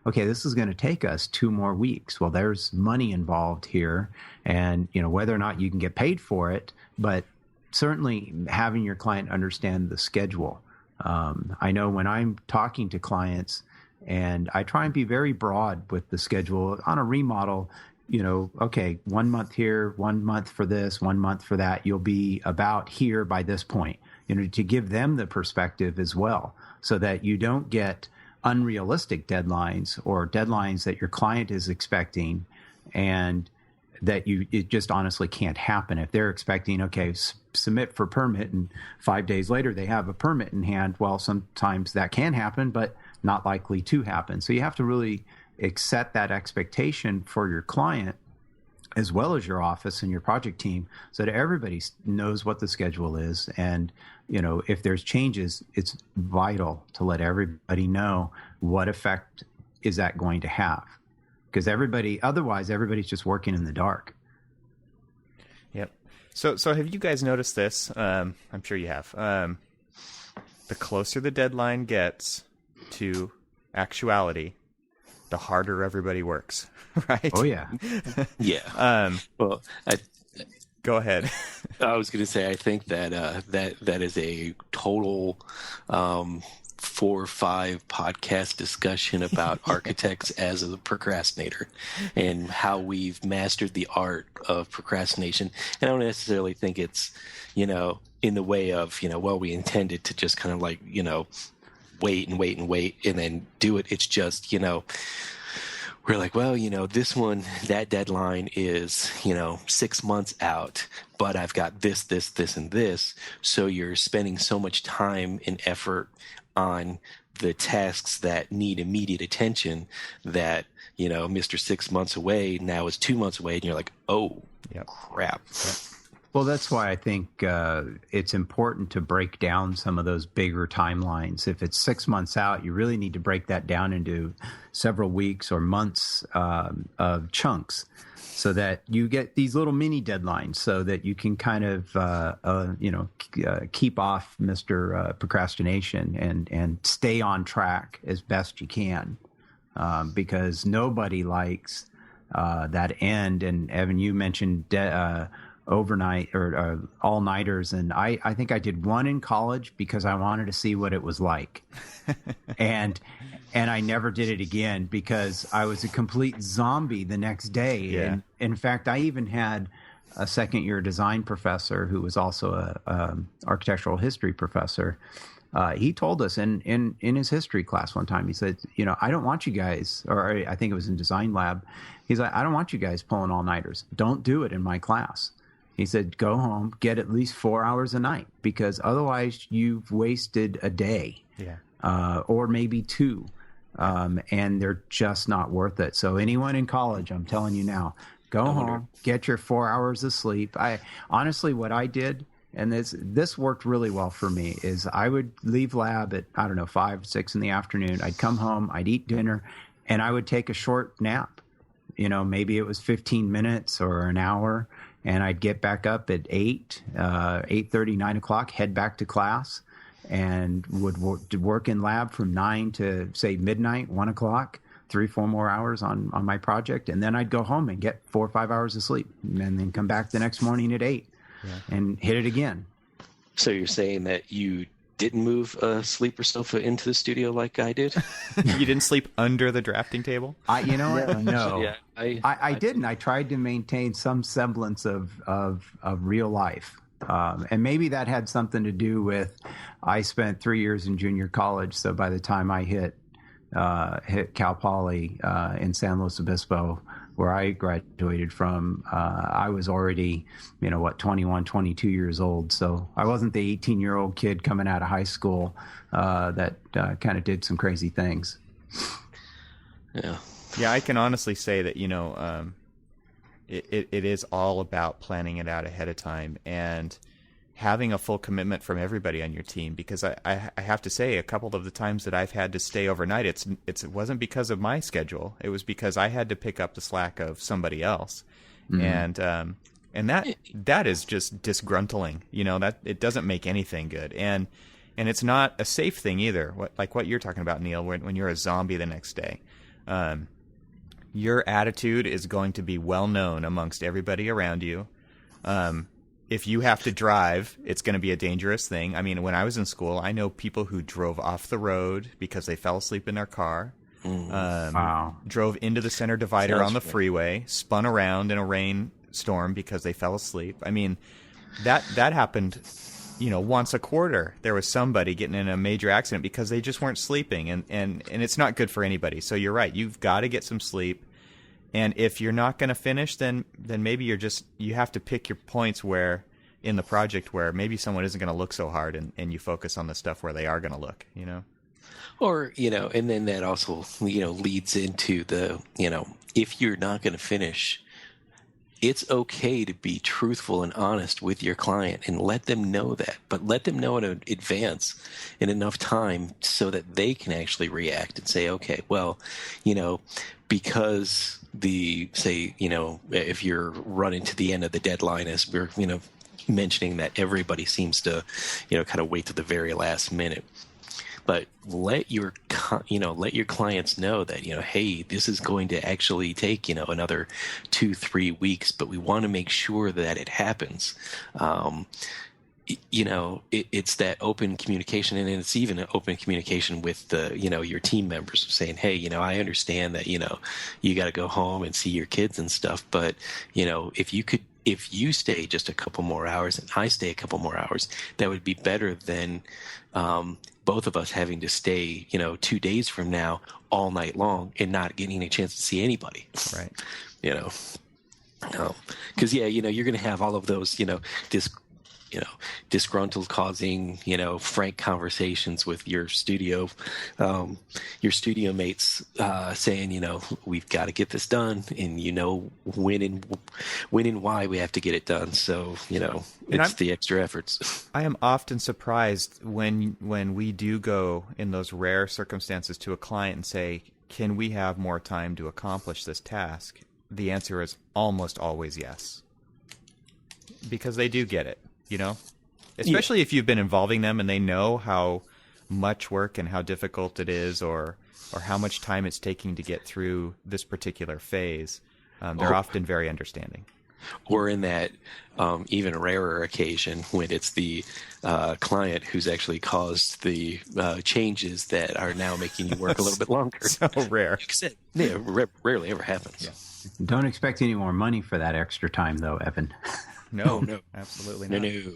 Speaker 3: okay, this is going to take us 2 more weeks. Well, there's money involved here. And, whether or not you can get paid for it, but certainly having your client understand the schedule. I know when I'm talking to clients, and I try and be very broad with the schedule on a remodel, okay, 1 month here, 1 month for this, 1 month for that. You'll be about here by this point, to give them the perspective as well, so that you don't get unrealistic deadlines or deadlines that your client is expecting and that it just honestly can't happen. If they're expecting, okay, submit for permit and 5 days later they have a permit in hand, well, sometimes that can happen, but not likely to happen. So you have to really set that expectation for your client as well as your office and your project team, so that everybody knows what the schedule is. And, if there's changes, it's vital to let everybody know what effect is that going to have. Because otherwise everybody's just working in the dark.
Speaker 1: Yep. So have you guys noticed this? I'm sure you have. The closer the deadline gets to actuality, the harder everybody works, right?
Speaker 3: Oh yeah.
Speaker 2: Yeah. Well,
Speaker 1: go ahead.
Speaker 2: I was going to say, I think that that is a total 4 or 5 podcast discussion about architects as a procrastinator and how we've mastered the art of procrastination. And I don't necessarily think it's, in the way of, we intended to just kind of like, wait and then do it. It's just, we're like, well, this one, that deadline is, 6 months out, but I've got this, and this. So you're spending so much time and effort on the tasks that need immediate attention that, Mr. 6 months away now is 2 months away. And you're like, oh,
Speaker 1: Yep.
Speaker 2: crap.
Speaker 1: Yep.
Speaker 3: Well, that's why I think it's important to break down some of those bigger timelines. If it's 6 months out, you really need to break that down into several weeks or months of chunks, so that you get these little mini deadlines, so that you can kind of keep off Mr. Procrastination and stay on track as best you can, because nobody likes that end. And Evan, you mentioned overnight or all-nighters, and I think I did one in college because I wanted to see what it was like. and I never did it again because I was a complete zombie the next day.
Speaker 1: Yeah.
Speaker 3: And in fact, I even had a second-year design professor who was also a architectural history professor. He told us in his history class one time, he said, I don't want you guys, or I think it was in design lab, he's like, I don't want you guys pulling all-nighters. Don't do it in my class. He said, go home, get at least 4 hours a night, because otherwise you've wasted a day, or maybe 2, and they're just not worth it. So anyone in college, I'm telling you now, go home, get your 4 hours of sleep. Honestly, what I did, and this worked really well for me, is I would leave lab at, 5, 6 in the afternoon. I'd come home, I'd eat dinner, and I would take a short nap. Maybe it was 15 minutes or an hour. And I'd get back up at 8, 8:30, 9 o'clock, head back to class, and would work in lab from 9 to, say, midnight, 1 o'clock, 3-4 more hours on my project. And then I'd go home and get 4 or 5 hours of sleep, and then come back the next morning at 8 and hit it again.
Speaker 2: So you're saying that you didn't move a sleeper sofa into the studio like I did?
Speaker 1: You didn't sleep under the drafting table?
Speaker 3: You know what? No.
Speaker 2: Yeah,
Speaker 3: I didn't. I tried to maintain some semblance of real life. And maybe that had something to do with, I spent 3 years in junior college. So by the time I hit Cal Poly in San Luis Obispo, where I graduated from, I was already, 21, 22 years old. So I wasn't the 18-year-old kid coming out of high school that kind of did some crazy things.
Speaker 2: Yeah.
Speaker 1: Yeah, I can honestly say that, it is all about planning it out ahead of time and having a full commitment from everybody on your team. Because I have to say, a couple of the times that I've had to stay overnight, it wasn't because of my schedule. It was because I had to pick up the slack of somebody else. Mm-hmm. And that is just disgruntling. That it doesn't make anything good. And it's not a safe thing either. What you're talking about, Neil, when you're a zombie the next day. Your attitude is going to be well known amongst everybody around you. If you have to drive, it's going to be a dangerous thing. I mean, when I was in school, I know people who drove off the road because they fell asleep in their car.
Speaker 3: Wow.
Speaker 1: Drove into the center divider on the freeway, spun around in a rainstorm because they fell asleep. I mean, that happened, once a quarter. There was somebody getting in a major accident because they just weren't sleeping, and it's not good for anybody. So you're right. You've got to get some sleep. And if you're not going to finish, then maybe you have to pick your points where in the project where maybe someone isn't going to look so hard, and you focus on the stuff where they are going to look,
Speaker 2: Or, and then that also, leads into the, if you're not going to finish, it's okay to be truthful and honest with your client and let them know that, but let them know in advance in enough time so that they can actually react and say, okay, well, because if you're running to the end of the deadline, as we're, mentioning that everybody seems to, kind of wait to the very last minute. But let your clients know that, hey, this is going to actually take, another 2-3 weeks, but we want to make sure that it happens. It's that open communication, and it's even an open communication with the, your team members saying, hey, I understand that, you got to go home and see your kids and stuff. But, if you stay just a couple more hours and I stay a couple more hours, that would be better than both of us having to stay, 2 days from now all night long and not getting a chance to see anybody.
Speaker 1: Right.
Speaker 2: Because you're going to have all of those, disgruntled causing, frank conversations with your studio mates, saying, we've got to get this done, and when and why we have to get it done. So, it's the extra efforts.
Speaker 1: I am often surprised when we do go in those rare circumstances to a client and say, can we have more time to accomplish this task? The answer is almost always yes. Because they do get it. Especially if you've been involving them and they know how much work and how difficult it is, or how much time it's taking to get through this particular phase. They're often very understanding.
Speaker 2: Or in that even rarer occasion when it's the client who's actually caused the changes that are now making you work a little bit longer.
Speaker 1: So rare.
Speaker 2: Like I said, rarely ever happens.
Speaker 3: Yeah. Don't expect any more money for that extra time, though, Evan.
Speaker 1: No, absolutely not.
Speaker 2: No.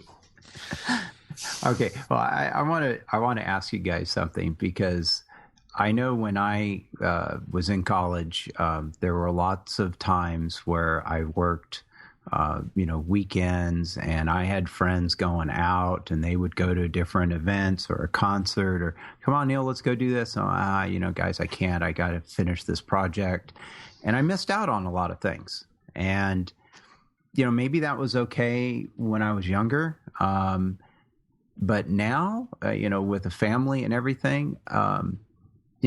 Speaker 3: Okay, well, I want to ask you guys something, because I know when I was in college, there were lots of times where I worked, weekends, and I had friends going out, and they would go to different events or a concert, or come on, Neil, let's go do this. Guys, I can't. I got to finish this project, and I missed out on a lot of things, and maybe that was okay when I was younger. But now, with a family and everything,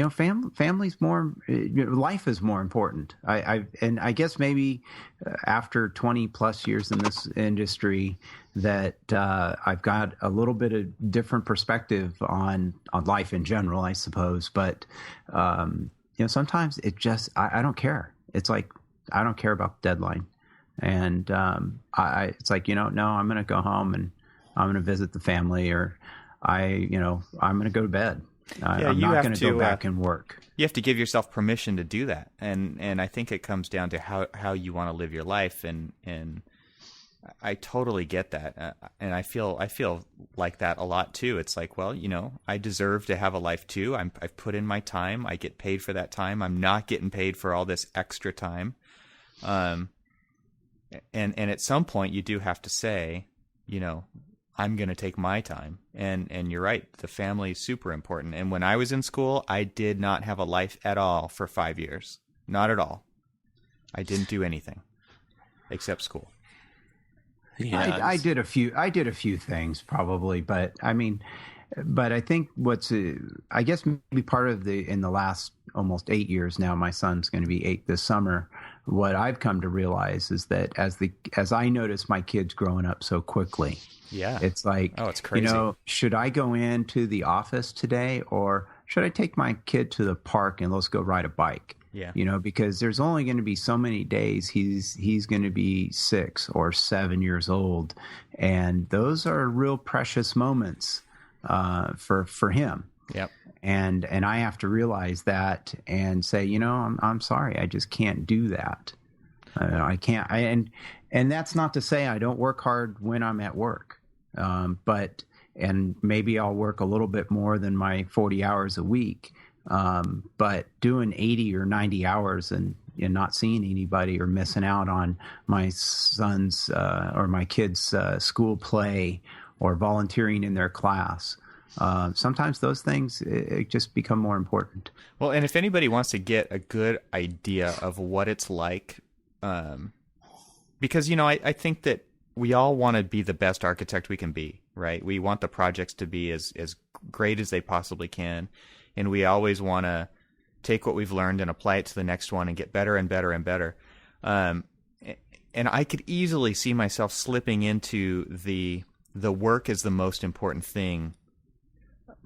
Speaker 3: family's more, life is more important. I guess maybe after 20 plus years in this industry, that I've got a little bit of different perspective on life in general, I suppose. But, sometimes it just, I don't care. It's like, I don't care about the deadline. And it's like, no, I'm going to go home and I'm going to visit the family, or I'm going to go to bed. I'm not going to go back and work.
Speaker 1: You have to give yourself permission to do that. And I think it comes down to how you want to live your life. And I totally get that. And I feel like that a lot too. It's like, well, I deserve to have a life too. I've put in my time. I get paid for that time. I'm not getting paid for all this extra time. And at some point you do have to say, I'm going to take my time. And you're right. The family is super important. And when I was in school, I did not have a life at all for 5 years. Not at all. I didn't do anything except school.
Speaker 3: Yeah, I did a few things probably, but I think I guess maybe part of in the last almost 8 years now, my son's going to be 8 this summer. What I've come to realize is that as I notice my kids growing up so quickly,
Speaker 1: yeah,
Speaker 3: it's like,
Speaker 1: oh, it's crazy.
Speaker 3: Should I go into the office today, or should I take my kid to the park and let's go ride a bike?
Speaker 1: Yeah.
Speaker 3: Because there's only going to be so many days he's going to be 6 or 7 years old, and those are real precious moments for him.
Speaker 1: Yep.
Speaker 3: And I have to realize that and say, I'm sorry, I just can't do that. I can't. And that's not to say I don't work hard when I'm at work, and maybe I'll work a little bit more than my 40 hours a week. But doing 80 or 90 hours and not seeing anybody, or missing out on my son's or my kids' school play, or volunteering in their class, Sometimes those things it just become more important.
Speaker 1: Well, and if anybody wants to get a good idea of what it's like, because, I think that we all want to be the best architect we can be, right? We want the projects to be as great as they possibly can. And we always want to take what we've learned and apply it to the next one and get better and better and better. And I could easily see myself slipping into the work is the most important thing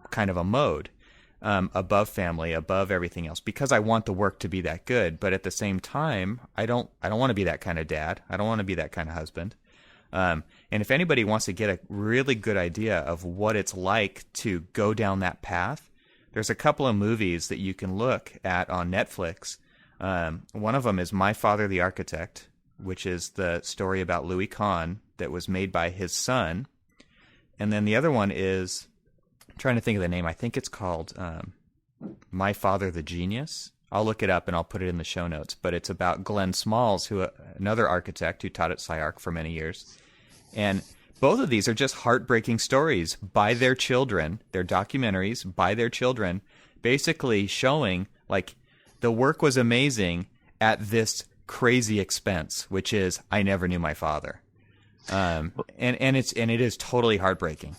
Speaker 1: kind of a mode, above family, above everything else, because I want the work to be that good. But at the same time, I don't want to be that kind of dad. I don't want to be that kind of husband. And if anybody wants to get a really good idea of what it's like to go down that path, there's a couple of movies that you can look at on Netflix. One of them is My Father the Architect, which is the story about Louis Kahn that was made by his son. And then the other one is, I'm trying to think of the name, I think it's called My Father the Genius. I'll look it up and I'll put it in the show notes. But it's about Glenn Smalls, another architect who taught at SciArc for many years. And both of these are just heartbreaking stories by their children. They're documentaries by their children, basically showing like the work was amazing at this crazy expense, which is I never knew my father. And it is totally heartbreaking.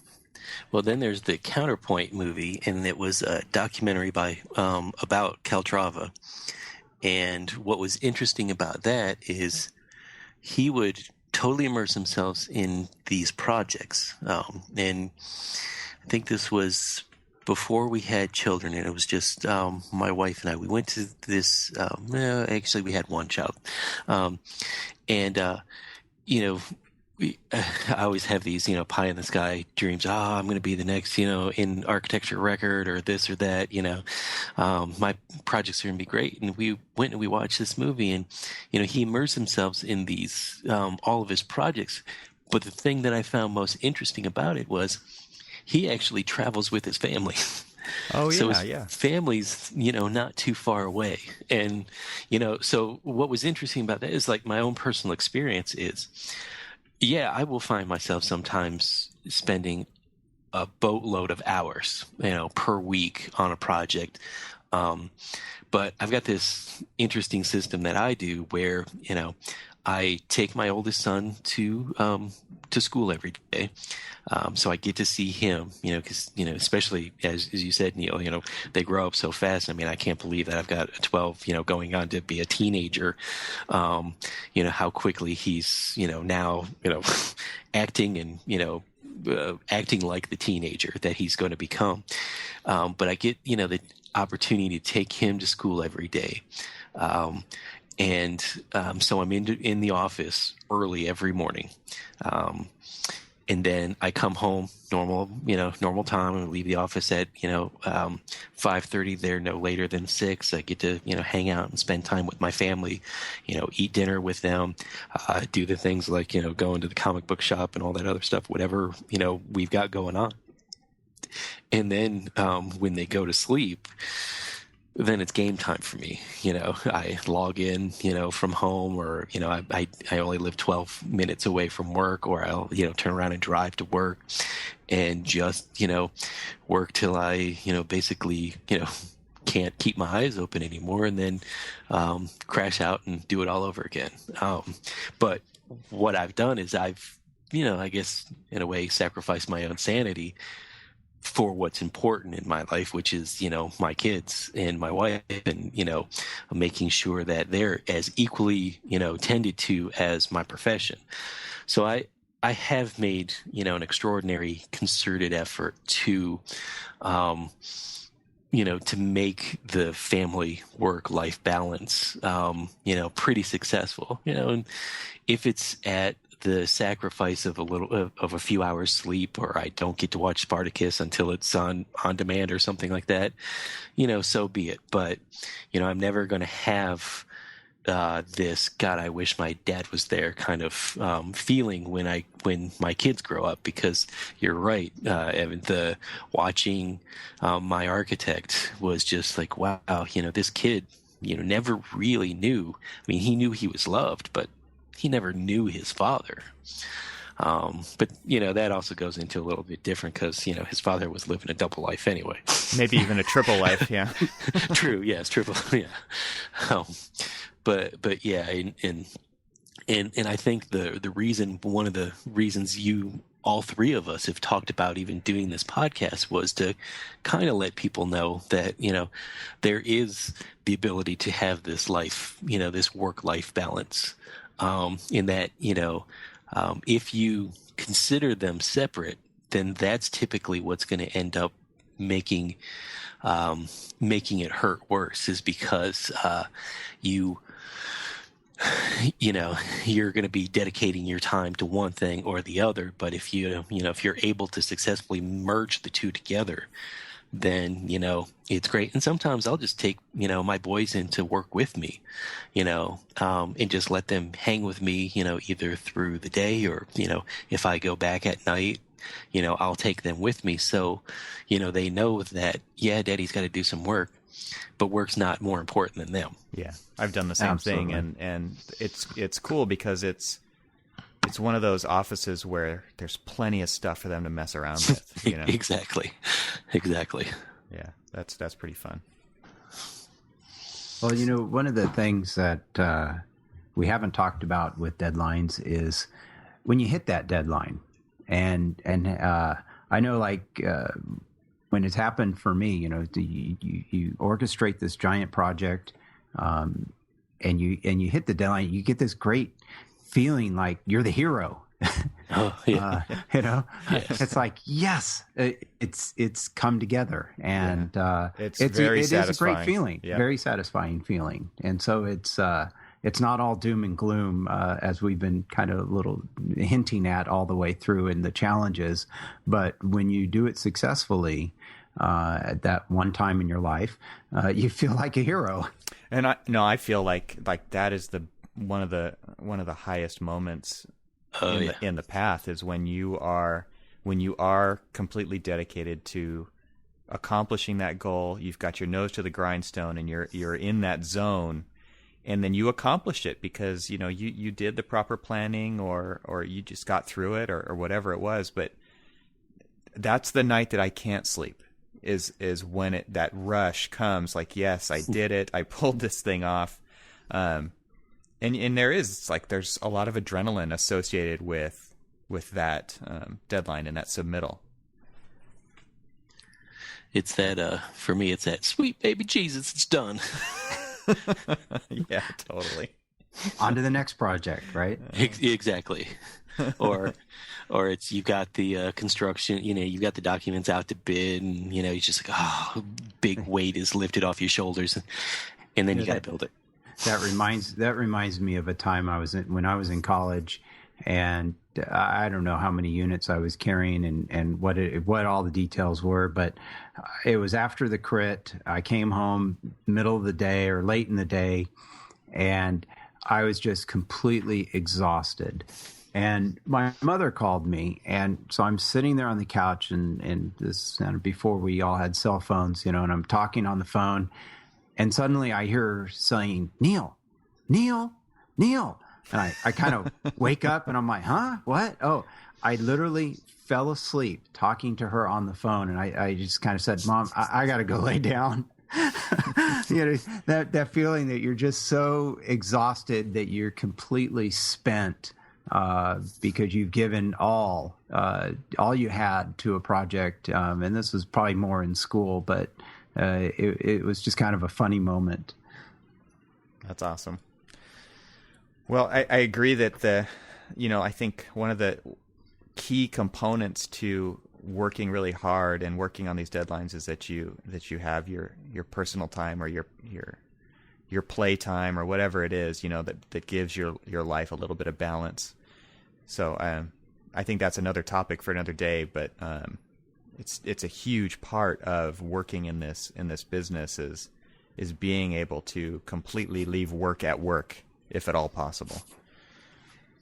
Speaker 2: Well, then there's the Counterpoint movie, and it was a documentary about Calatrava. And what was interesting about that is he would totally immerse himself in these projects. And I think this was before we had children, and it was just my wife and I. We went to this. Actually, we had one child, I always have these, pie in the sky dreams. I'm going to be the next, in architecture record or this or that, my projects are going to be great. And we went and we watched this movie, and, he immersed himself in these, all of his projects. But the thing that I found most interesting about it was he actually travels with his family.
Speaker 1: Oh, yeah,
Speaker 2: so his family's, not too far away. And, so what was interesting about that is like my own personal experience is, yeah, I will find myself sometimes spending a boatload of hours, per week on a project. But I've got this interesting system that I do where, I take my oldest son to school every day. So I get to see him, because, especially as you said, Neil, they grow up so fast. I mean, I can't believe that I've got a 12, going on to be a teenager. How quickly he's, now, acting and, acting like the teenager that he's going to become. But I get, the opportunity to take him to school every day. So I'm in the office early every morning. And then I come home normal time, and leave the office at, 5:30 there, no later than 6. I get to, hang out and spend time with my family, eat dinner with them, do the things like, go into the comic book shop and all that other stuff, whatever, we've got going on. And then, when they go to sleep, then it's game time for me. I log in, from home, or, I only live 12 minutes away from work, or I'll, turn around and drive to work and just, work till I, basically, can't keep my eyes open anymore, and then crash out and do it all over again. But what I've done is I've, I guess in a way sacrificed my own sanity for what's important in my life, which is, my kids and my wife, and, making sure that they're as equally, tended to as my profession. So I have made, an extraordinary concerted effort to, to make the family work-life balance, pretty successful, and if it's at the sacrifice of a few hours sleep, or I don't get to watch Spartacus until it's on demand or something like that, so be it. But, I'm never going to have this God, I wish my dad was there kind of feeling when my kids grow up, because you're right, Evan, the watching my architect was just like, wow, this kid, never really knew. I mean, he knew he was loved, but he never knew his father. But that also goes into a little bit different because his father was living a double life anyway.
Speaker 1: Maybe even a triple life. Yeah.
Speaker 2: True. Yes. Triple. Yeah. But yeah, and I think one of the reasons all three of us have talked about even doing this podcast was to kind of let people know that, there is the ability to have this life, this work-life balance, in that, if you consider them separate, then that's typically what's going to end up making it hurt worse, is because you're going to be dedicating your time to one thing or the other. But if if you're able to successfully merge the two together, then, it's great. And sometimes I'll just take, my boys in to work with me, and just let them hang with me, either through the day or, if I go back at night, I'll take them with me. So, they know that, yeah, Daddy's got to do some work, but work's not more important than them.
Speaker 1: Yeah, I've done the same thing, and it's cool because it's one of those offices where there's plenty of stuff for them to mess around with.
Speaker 2: Exactly.
Speaker 1: Yeah, that's pretty fun.
Speaker 3: Well, one of the things that we haven't talked about with deadlines is when you hit that deadline, and I know when it's happened for me, you orchestrate this giant project, and you hit the deadline, you get this great feeling like you're the hero.
Speaker 2: Oh, yeah.
Speaker 3: Yes. It's like, yes, it's come together, and
Speaker 1: it
Speaker 3: is a great feeling,
Speaker 1: yeah.
Speaker 3: Very satisfying feeling. And so it's not all doom and gloom, as we've been kind of a little hinting at all the way through in the challenges. But when you do it successfully, at that one time in your life, you feel like a hero.
Speaker 1: And I feel like that is one of the highest moments in the path, is when you are completely dedicated to accomplishing that goal. You've got your nose to the grindstone, and you're in that zone, and then you accomplish it because you did the proper planning, or you just got through it, or whatever it was. But that's the night that I can't sleep. Is when that rush comes, like, yes, I did it. I pulled this thing off. And there's a lot of adrenaline associated with that deadline and that submittal.
Speaker 2: It's that, for me, it's that sweet baby Jesus, it's done.
Speaker 1: Yeah, totally.
Speaker 3: On to the next project, right?
Speaker 2: Exactly. Or it's, you've got the construction, you've got the documents out to bid, and, you're just like, big weight is lifted off your shoulders, and then you got to build it.
Speaker 3: That reminds me of a time when I was in college, and I don't know how many units I was carrying and what all the details were, but it was after the crit. I came home middle of the day or late in the day, and I was just completely exhausted. And my mother called me, and so I'm sitting there on the couch, and this before we all had cell phones, and I'm talking on the phone. And suddenly I hear her saying, Neil. And I kind of wake up, and I'm like, huh? What? Oh, I literally fell asleep talking to her on the phone. And I just kind of said, Mom, I got to go lay down. That feeling that you're just so exhausted that you're completely spent, because you've given all you had to a project. And this was probably more in school, but it was just kind of a funny moment.
Speaker 1: That's awesome. Well, I agree that I think one of the key components to working really hard and working on these deadlines is that you have your personal time, or your play time, or whatever it is, that gives your life a little bit of balance. So I think that's another topic for another day, but it's a huge part of working in this business is being able to completely leave work at work, if at all possible.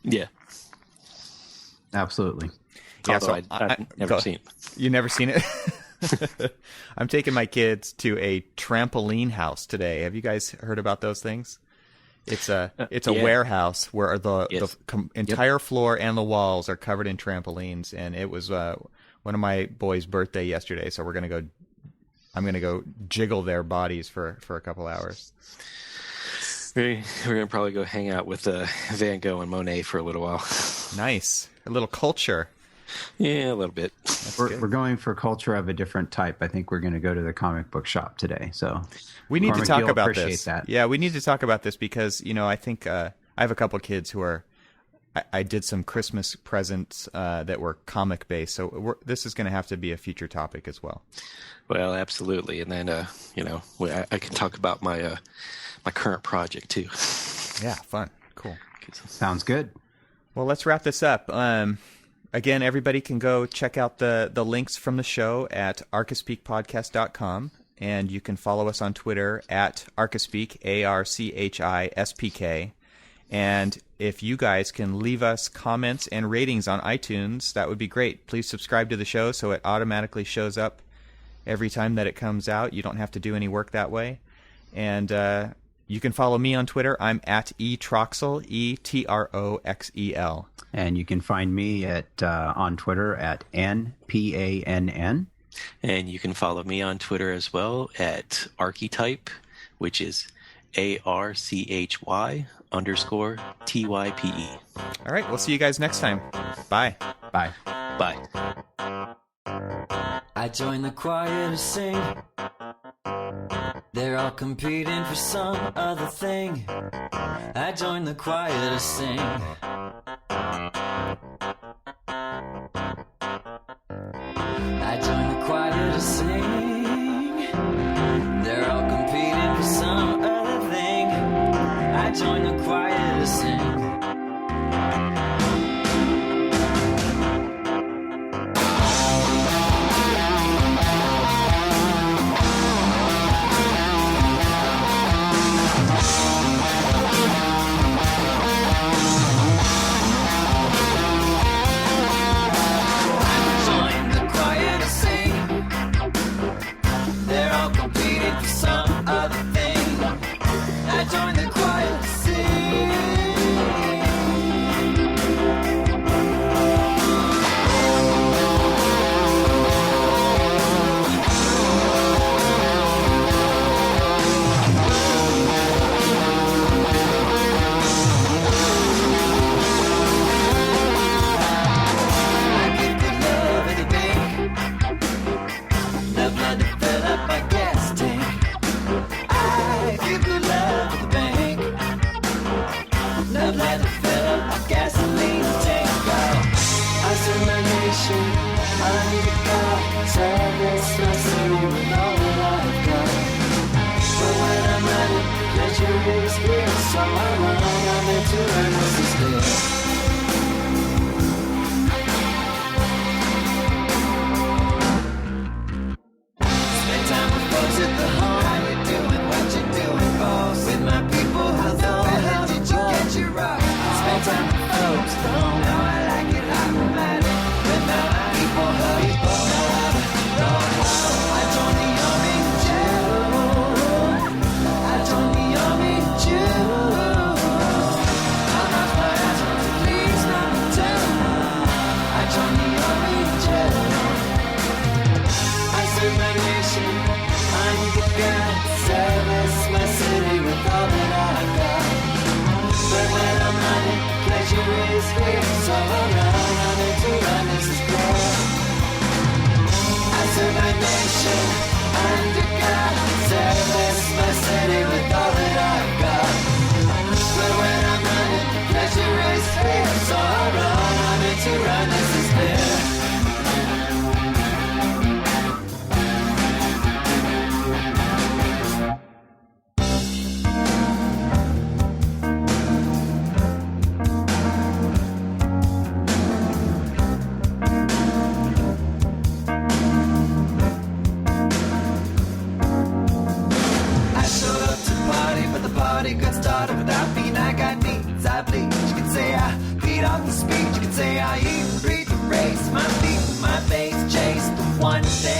Speaker 2: Yeah,
Speaker 3: absolutely.
Speaker 1: Yeah,
Speaker 2: although
Speaker 1: so
Speaker 2: I've never seen it.
Speaker 1: You never seen it? I'm taking my kids to a trampoline house today. Have you guys heard about those things? It's a
Speaker 2: Yeah.
Speaker 1: warehouse where the
Speaker 2: Yes.
Speaker 1: entire floor and the walls are covered in trampolines, and it was one of my boys' birthday yesterday, so I'm gonna go jiggle their bodies for a couple hours.
Speaker 2: We're gonna probably go hang out with Van Gogh and Monet for a little while.
Speaker 1: Nice, a little culture.
Speaker 2: Yeah, a little bit.
Speaker 3: We're going for culture of a different type. I think we're going to go to the comic book shop today. So
Speaker 1: We need to
Speaker 3: Cormac,
Speaker 1: talk
Speaker 3: you'll
Speaker 1: about
Speaker 3: appreciate
Speaker 1: this.
Speaker 3: that.
Speaker 1: Yeah, we need to talk about this because, I think I have a couple of kids who are. I did some Christmas presents that were comic based, so this is going to have to be a future topic as well.
Speaker 2: Well, absolutely. And then, I can talk about my my current project too.
Speaker 1: Yeah, fun, cool.
Speaker 3: Sounds good.
Speaker 1: Well, let's wrap this up. Again, everybody can go check out the links from the show at archispeakpodcast.com, and you can follow us on Twitter at archispeak, ARCHISPK. And if you guys can leave us comments and ratings on iTunes, that would be great. Please subscribe to the show so it automatically shows up every time that it comes out. You don't have to do any work that way. And you can follow me on Twitter. I'm at etroxel, ETROXEL.
Speaker 3: And you can find me at on Twitter at NPANN.
Speaker 2: And you can follow me on Twitter as well at Archetype, which is ARCHY_TYPE.
Speaker 1: All right, we'll see you guys next time. Bye.
Speaker 3: Bye.
Speaker 2: Bye.
Speaker 4: I joined the choir to sing. They're all competing for some other thing. I joined the choir to sing. I joined the choir to sing. They're all competing for some other thing. I joined the choir to sing.
Speaker 5: One day